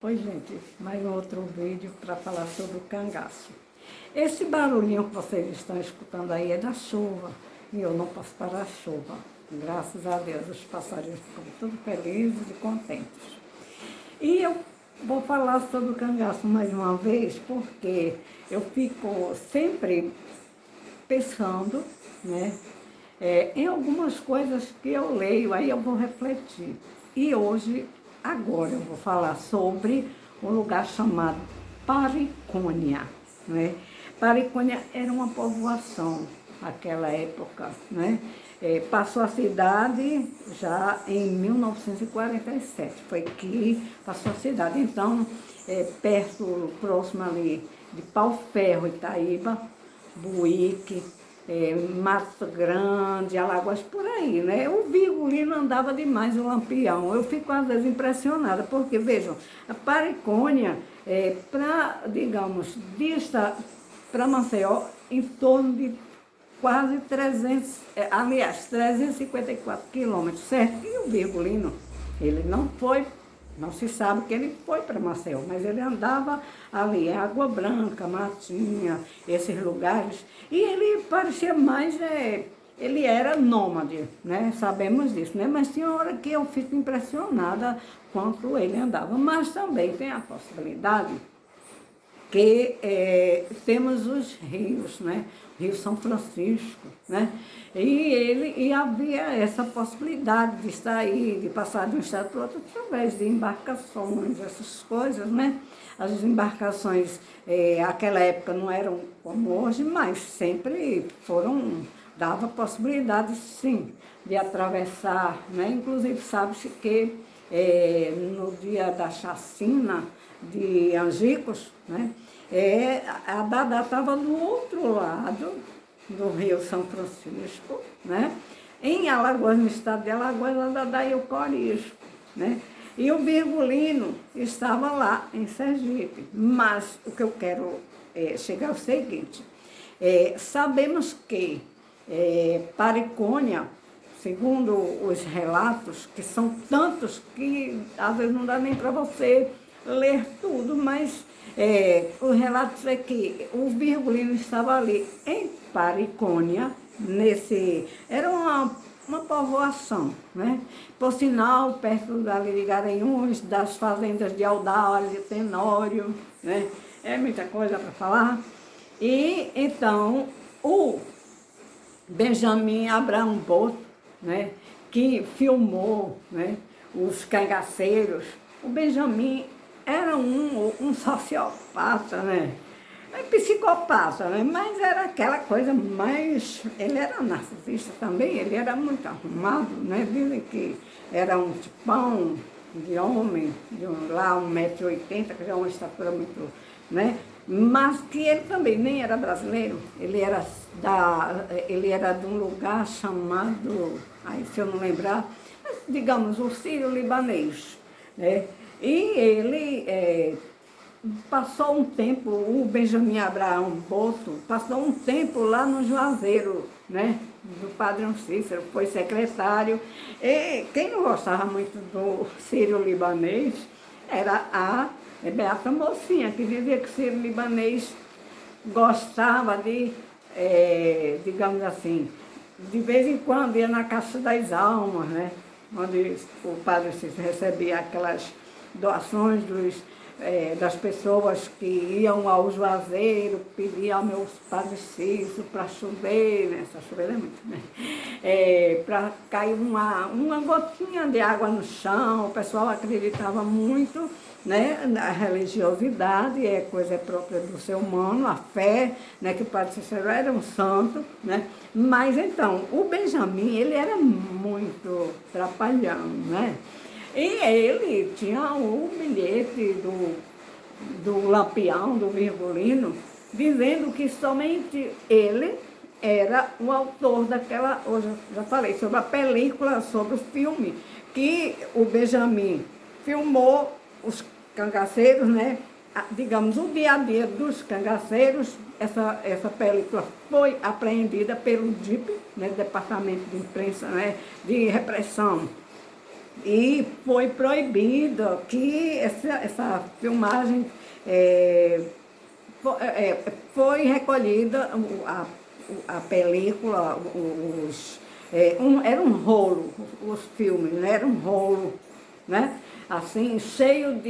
Oi, gente, mais um outro vídeo para falar sobre o cangaço. Esse barulhinho que vocês estão escutando aí é da chuva, e eu não posso parar a chuva. Graças a Deus, os passarinhos ficam todos felizes e contentes. E eu vou falar sobre o cangaço mais uma vez, porque eu fico sempre pensando, né, em algumas coisas que eu leio, aí eu vou refletir. E hoje, agora, eu vou falar sobre um lugar chamado Paricônia, né? Paricônia era uma povoação naquela época, né? Passou a cidade já em 1947, foi que passou a cidade. Então, perto, próximo ali de Pau-Ferro, Itaíba, Buíque, Mato Grande, Alagoas, por aí, né? O Virgulino andava demais o Lampião. Eu fico, às vezes, impressionada, porque, vejam, a Paricônia, para, digamos, dista para Maceió, em torno de quase 354 quilômetros, certo? E o Virgulino, ele não foi. Não se sabe que ele foi para Maceió, mas ele andava ali em Água Branca, Matinha, esses lugares. E ele parecia mais, ele era nômade, né? Sabemos disso, né? Mas tinha hora que eu fico impressionada quanto ele andava. Mas também tem a possibilidade que temos os rios, né? Rio São Francisco, né? E havia essa possibilidade de sair, de passar de um estado para o outro através de embarcações, essas coisas, né? As embarcações, aquela época não eram como hoje, mas sempre foram, dava possibilidade, sim, de atravessar, né? Inclusive, sabe-se que no dia da chacina de Angicos, né? A Dada estava do outro lado do Rio São Francisco, né? Em Alagoas, no estado de Alagoas, a Dada e o Corisco, né? E o Virgulino estava lá em Sergipe. Mas o que eu quero chegar ao seguinte, sabemos que Paricônia, segundo os relatos, que são tantos que às vezes não dá nem para você ler tudo, mas os relatos é que o Virgulino estava ali em Paricônia, era uma povoação, né? Por sinal, perto dali de Garanhuns, das fazendas de Aldário, de Tenório, né? É muita coisa para falar. E então, o Benjamin Abraão Boto, né, que filmou, né, os cangaceiros. O Benjamin era um sociopata, né? Psicopata, né? Mas era aquela coisa mais... Ele era narcisista também, ele era muito arrumado, né? Dizem que era um tipão de homem, lá 1,80 m, que já é uma estatura muito... né? Mas que ele também nem era brasileiro, ele era de um lugar chamado, aí se eu não lembrar, digamos, o sírio-libanês, né? E ele passou um tempo, o Benjamin Abraão Boto, passou um tempo lá no Juazeiro, né? Do Padre Cícero, foi secretário. E quem não gostava muito do sírio-libanês era a Beata Mocinha, que dizia que o sírio-libanês gostava de, digamos assim, de vez em quando ia na Caixa das Almas, né? Onde o Padre Cícero recebia aquelas doações das pessoas que iam ao Juazeiro, pediam ao meu Padre Cícero para chover, né? Essa chover é muito, né? Para cair uma gotinha de água no chão. O pessoal acreditava muito, né, na religiosidade, coisa própria do ser humano, a fé, né, que o Padre Cícero era um santo, né? Mas então, o Benjamin, ele era muito trapalhão, né? E ele tinha o bilhete do Lampião, do Virgulino, dizendo que somente ele era o autor daquela, hoje eu já falei, sobre a película, sobre o filme, que o Benjamin filmou os cangaceiros, né? Digamos, o dia a dia dos cangaceiros. Essa película foi apreendida pelo DIP, né? Departamento de Imprensa, né? De Repressão E foi proibido que essa filmagem é, foi recolhida, a película, era um rolo, os filmes, né? Era um rolo, né? Assim, cheio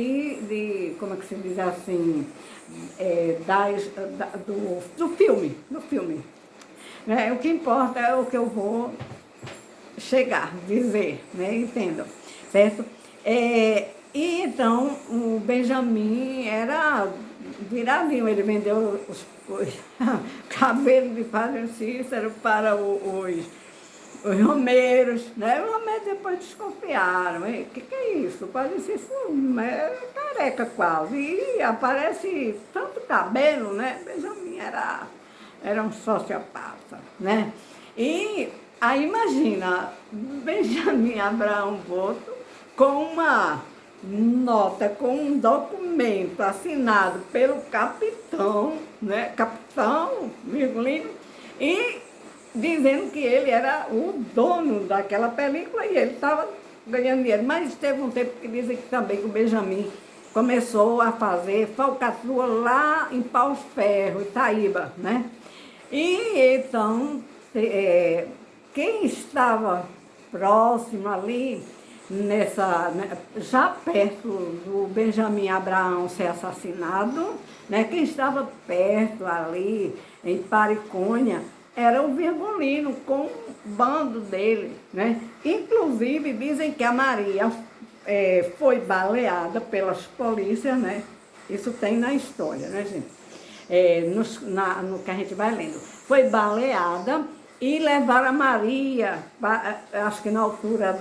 como é que se diz assim, do filme. Né? O que importa é o que eu vou chegar, dizer, né? Entendam, certo? E então, o Benjamin era viradinho, ele vendeu os cabelos de Padre Cícero para os romeiros, né? Os romeiros depois desconfiaram, o que é isso? O Padre Cícero é careca quase, e aparece tanto cabelo, né? Benjamin era um sociopata, né? E aí imagina, Benjamin Abraão Boto com uma nota, com um documento assinado pelo capitão, né? Capitão Virgulino, e dizendo que ele era o dono daquela película e ele estava ganhando dinheiro. Mas teve um tempo que dizem que também que o Benjamin começou a fazer falcatrua lá em Pau Ferro, Itaíba, né? E então, quem estava próximo ali, já perto do Benjamin Abraão ser assassinado, né, quem estava perto ali, em Pariconha, era o Virgulino, com o bando dele, né? Inclusive, dizem que a Maria foi baleada pelas polícias, né? Isso tem na história, né, gente? No que a gente vai lendo. Foi baleada e levaram a Maria, acho que na altura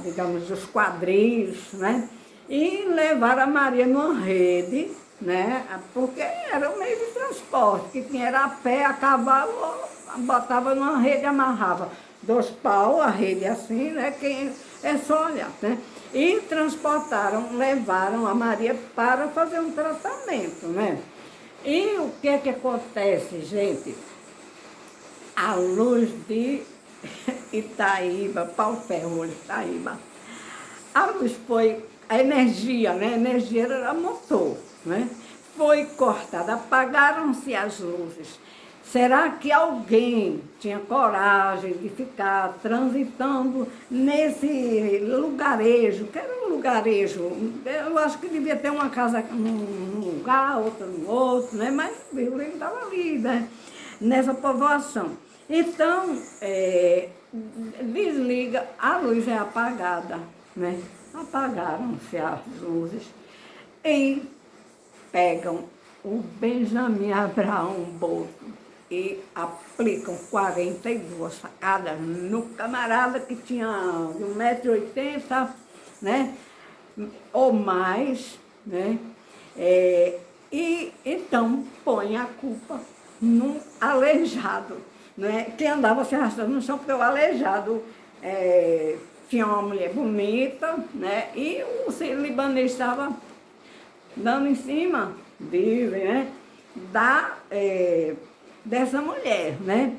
digamos, dos quadris, né? E levaram a Maria numa rede, né? Porque era um meio de transporte, que tinha era a pé, a cavalo, botava numa rede, amarrava 2 paus, a rede assim, né? É só olhar, né? E transportaram, levaram a Maria para fazer um tratamento, né? E o que é que acontece, gente? A luz de Itaíba, Pau Ferro, Itaíba, a luz foi, a energia, né? A energia era motor, né? Foi cortada, apagaram-se as luzes. Será que alguém tinha coragem de ficar transitando nesse lugarejo, que era um lugarejo? Eu acho que devia ter uma casa num lugar, outra no outro, né? Mas o Virgulino estava ali, né? Nessa povoação. Então, desliga, a luz é apagada, né? Apagaram-se as luzes e pegam o Benjamin Abraão Boto e aplicam 42 facadas no camarada que tinha de 1,80 m, né? Ou mais, né? E então põe a culpa num aleijado, né? Que andava se arrastando no chão, porque o aleijado tinha uma mulher bonita, né? E o sírio-libanês estava dando em cima, dizem, né? Dessa mulher, né?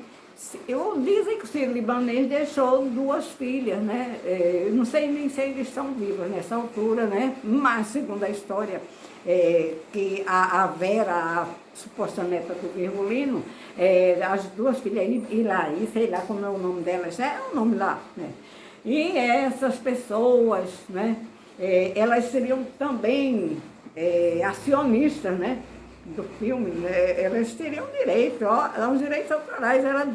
Dizem que o sírio-libanês deixou 2 filhas, né? Não sei nem se eles estão vivos nessa altura, né? Mas, segundo a história, que a Vera, a suposta neta do Virgulino, as 2 filhas, Ilaí, sei lá como é o nome delas, é o nome lá, né? E essas pessoas, né? Elas seriam também acionistas, né? Do filme, né? Elas teriam direito, os direitos autorais eram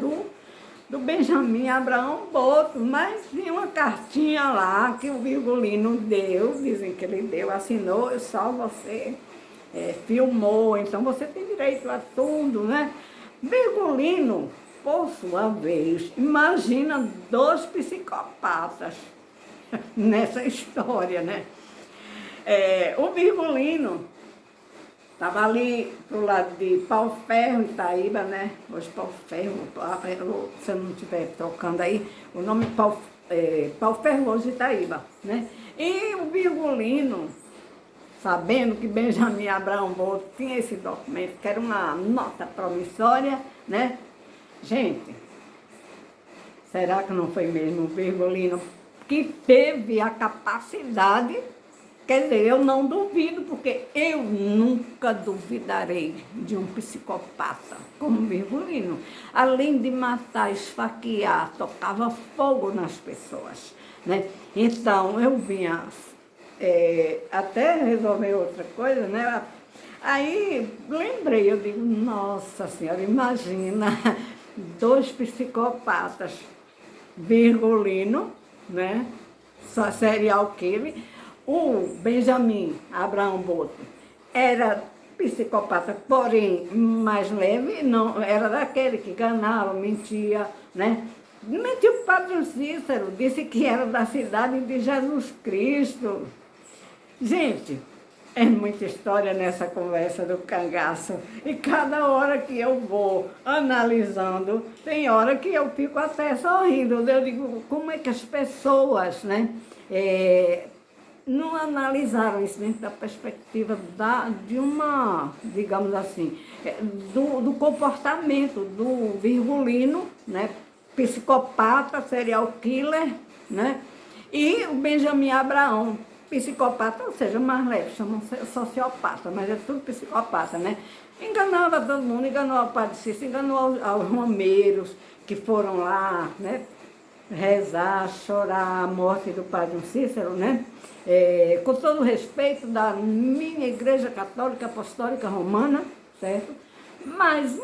do Benjamin Abraão Boto, mas tinha uma cartinha lá que o Virgulino deu, dizem que ele deu, assinou, só você filmou, então você tem direito a tudo, né? Virgulino, por sua vez, imagina 2 psicopatas nessa história, né? O Virgulino estava ali pro lado de Pau Ferro, Itaíba, né? Hoje Pau Ferro, se eu não estiver trocando aí, o nome Pau Ferro, hoje Itaíba, né? E o Virgulino, sabendo que Benjamin Abraão Boto tinha esse documento, que era uma nota promissória, né? Gente, será que não foi mesmo o Virgulino que teve a capacidade. Quer dizer, eu não duvido, porque eu nunca duvidarei de um psicopata como Virgulino. Além de matar, esfaquear, tocava fogo nas pessoas, né? Então, eu vinha até resolver outra coisa, né? Aí, lembrei, eu digo, nossa senhora, imagina, 2 psicopatas, Virgulino, né? Só serial killer. O Benjamin Abraão Boto era psicopata, porém mais leve, não, era daquele que enganava, mentia, né? Mentiu para o Padre Cícero, disse que era da cidade de Jesus Cristo. Gente, é muita história nessa conversa do cangaço. E cada hora que eu vou analisando, tem hora que eu fico até sorrindo. Eu digo, como é que as pessoas, né? Não analisaram isso dentro da perspectiva de uma, digamos assim, do comportamento do Virgulino, né, psicopata, serial killer, né, e o Benjamin Abraão, psicopata, ou seja, mais leve, chamam sociopata, mas é tudo psicopata, né? Enganava todo mundo, enganou o Padre Cícero, enganou aos romeiros que foram lá, né, rezar, chorar a morte do Padre Cícero, né? Com todo o respeito da minha Igreja Católica Apostólica Romana, certo? Mas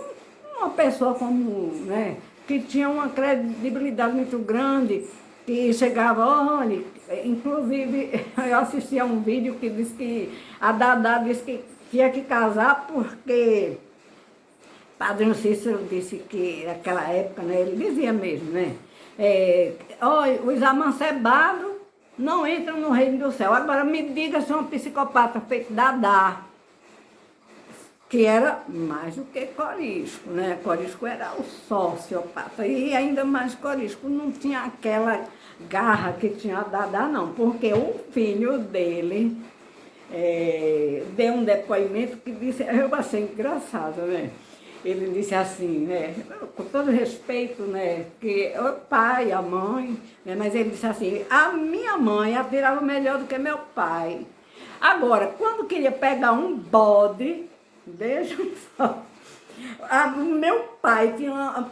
uma pessoa como, né, que tinha uma credibilidade muito grande, que chegava, olha, inclusive eu assisti a um vídeo que disse que a Dadá disse que tinha que casar porque Padre Cícero disse que naquela época, né, ele dizia mesmo, né? Olha, os amancebados não entram no reino do céu. Agora me diga se é um psicopata feito Dadá, que era mais do que Corisco, né? Corisco era o sociopata, e ainda mais Corisco não tinha aquela garra que tinha a Dadá, não, porque o filho dele deu um depoimento que disse, eu achei engraçado, né? Ele disse assim, né, com todo respeito, né, que o pai, a mãe, né, mas ele disse assim, a minha mãe atirava melhor do que meu pai. Agora, quando queria pegar um bode, deixa só, meu pai tinha,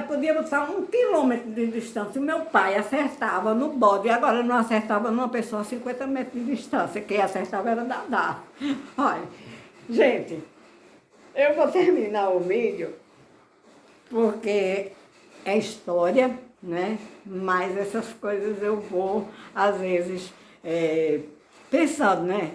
podia botar 1 quilômetro de distância, o meu pai acertava no bode, agora não acertava numa pessoa a 50 metros de distância, quem acertava era Dadá. Olha, gente, eu vou terminar o vídeo, porque é história, né? Mas essas coisas eu vou, às vezes, pensando, né?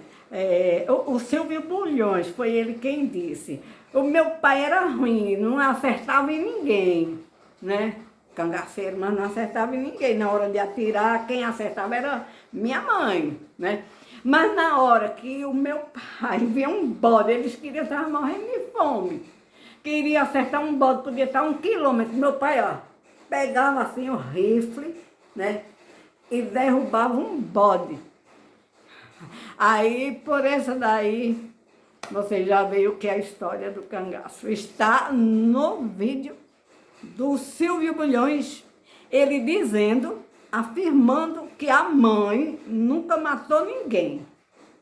O Silvio Bulhões, foi ele quem disse, o meu pai era ruim, não acertava em ninguém, né? Cangaceiro, mas não acertava em ninguém. Na hora de atirar, quem acertava era minha mãe, né? Mas na hora que o meu pai via um bode, eles queriam estar morrendo de fome. Queria acertar um bode, podia estar 1 quilômetro. Meu pai, ó, pegava assim o rifle, né? E derrubava um bode. Aí, por essa daí, você já viu o que é a história do cangaço. Está no vídeo do Silvio Bulhões, ele dizendo, afirmando que a mãe nunca matou ninguém.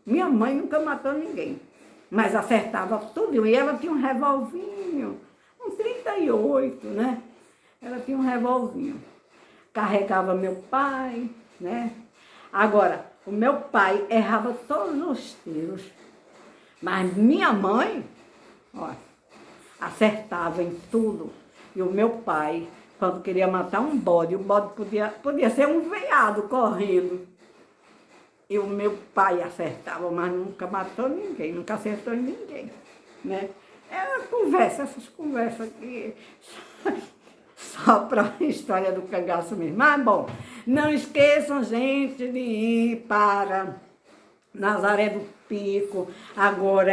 Minha mãe nunca matou ninguém, mas acertava tudo. E ela tinha um revolvinho, um 38, né? Ela tinha um revolvinho. Carregava meu pai, né? Agora, o meu pai errava todos os tiros, mas minha mãe, ó, acertava em tudo. E o meu pai, quando queria matar um bode, o bode podia ser um veado correndo. E o meu pai acertava, mas nunca matou ninguém, nunca acertou em ninguém, né? É uma conversa, essas conversas aqui, só para a história do cangaço mesmo. Mas, bom, não esqueçam, gente, de ir para Nazaré do Pico. Agora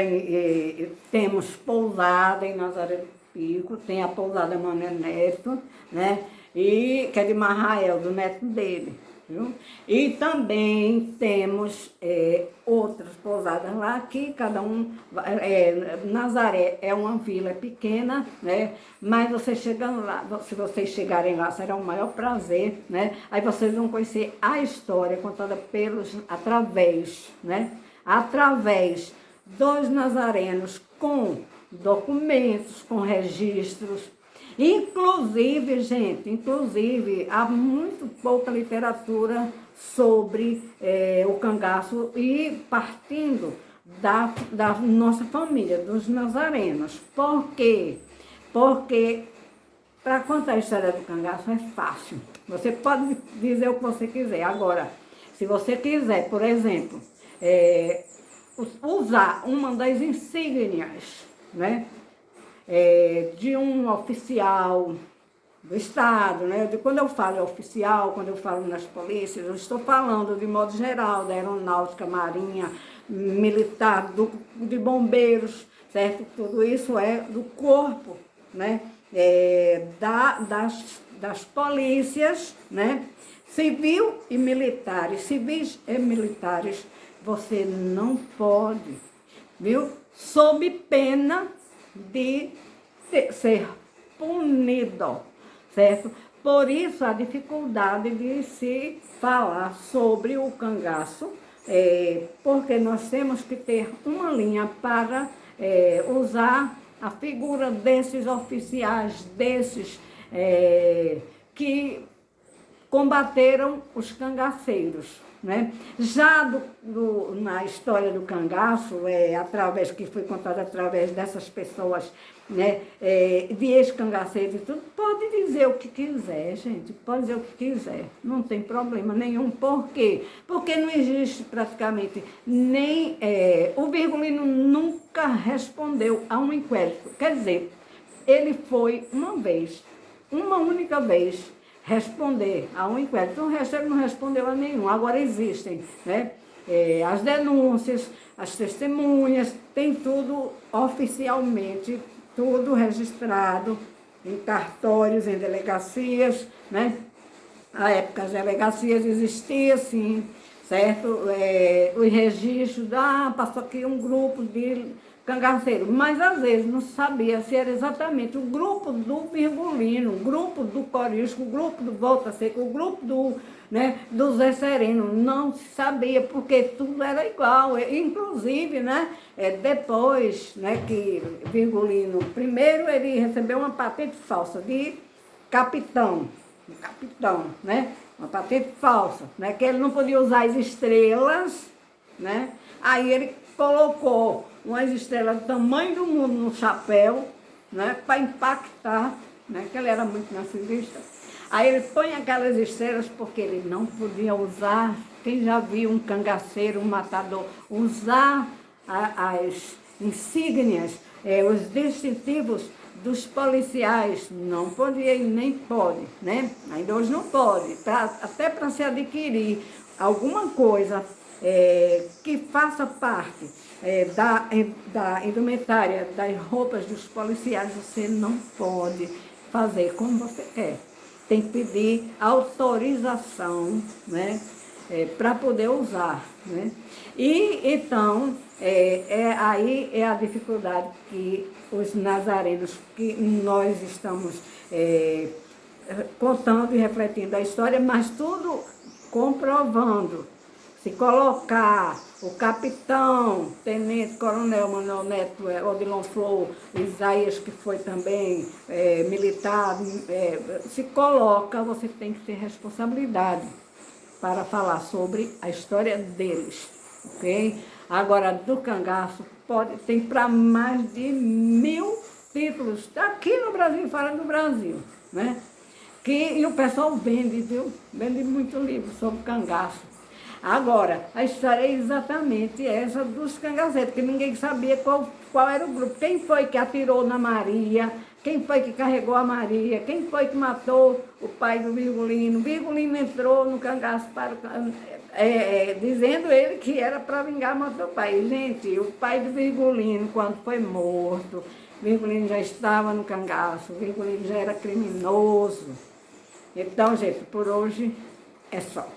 temos pousada em Nazaré do Pico, tem a pousada Mané Neto, né? E que é de Marrael, do neto dele, viu? E também temos outras pousadas lá que cada um... Nazaré é uma vila pequena, né? Mas vocês chegando lá, se vocês chegarem lá, será um maior prazer, né? Aí vocês vão conhecer a história contada através dos nazarenos, com documentos, com registros. Inclusive, gente, há muito pouca literatura sobre o cangaço e partindo da nossa família, dos nazarenos. Por quê? Porque para contar a história do cangaço é fácil. Você pode dizer o que você quiser. Agora, se você quiser, por exemplo, usar uma das insígnias, né, de um oficial do Estado, né? Quando eu falo oficial, quando eu falo nas polícias, eu estou falando de modo geral, da aeronáutica, marinha, militar, de bombeiros, certo? Tudo isso é do corpo, né? Das polícias, né? Civil e militares, civis e militares, você não pode, viu? Sob pena de ser punido, certo? Por isso a dificuldade de se falar sobre o cangaço, porque nós temos que ter uma linha para usar a figura desses oficiais, desses que combateram os cangaceiros, né? Já na história do cangaço, que foi contada através dessas pessoas, né, de ex-cangaceiros e tudo, pode dizer o que quiser, gente, pode dizer o que quiser, não tem problema nenhum. Por quê? Porque não existe praticamente nem... o Virgulino nunca respondeu a um inquérito, quer dizer, ele foi uma única vez, responder a um inquérito. O resto ele não respondeu a nenhum. Agora existem, né, as denúncias, as testemunhas, tem tudo oficialmente, tudo registrado em cartórios, em delegacias, né? Na época as delegacias existiam, sim, certo? Os registros, passou aqui um grupo de cangaceiro, mas às vezes não sabia se era exatamente o grupo do Virgulino, o grupo do Corisco, o grupo do Volta Seca, o grupo do Zé Sereno, não se sabia, porque tudo era igual. Inclusive, né, depois, né, que Virgulino, primeiro ele recebeu uma patente falsa de capitão, né, uma patente falsa, né, que ele não podia usar as estrelas, né, aí ele colocou umas estrelas do tamanho do mundo no chapéu, né, para impactar, né, que ele era muito narcisista. Aí ele põe aquelas estrelas porque ele não podia usar. Quem já viu um cangaceiro, um matador, usar as insígnias, os distintivos dos policiais, não podia e nem pode, né? Ainda hoje não pode. Até para se adquirir alguma coisa que faça parte da indumentária, das roupas dos policiais, você não pode fazer como você quer. Tem que pedir autorização, né, para poder usar, né? E então, aí é a dificuldade que os nazarenos, que nós estamos contando e refletindo a história, mas tudo comprovando. Se colocar o capitão, tenente coronel Manuel Neto, Odilon Flor, Isaías, que foi também militar, se coloca, você tem que ter responsabilidade para falar sobre a história deles, ok? Agora, do cangaço, tem para mais de 1000 títulos, aqui no Brasil, fora do Brasil, né? E o pessoal vende, viu? Vende muito livro sobre cangaço. Agora, a história é exatamente essa dos cangaceiros, que ninguém sabia qual era o grupo. Quem foi que atirou na Maria? Quem foi que carregou a Maria? Quem foi que matou o pai do Virgulino? Virgulino entrou no cangaço dizendo ele que era para vingar matar o pai. Gente, o pai do Virgulino, quando foi morto, Virgulino já estava no cangaço, Virgulino já era criminoso. Então, gente, por hoje é só.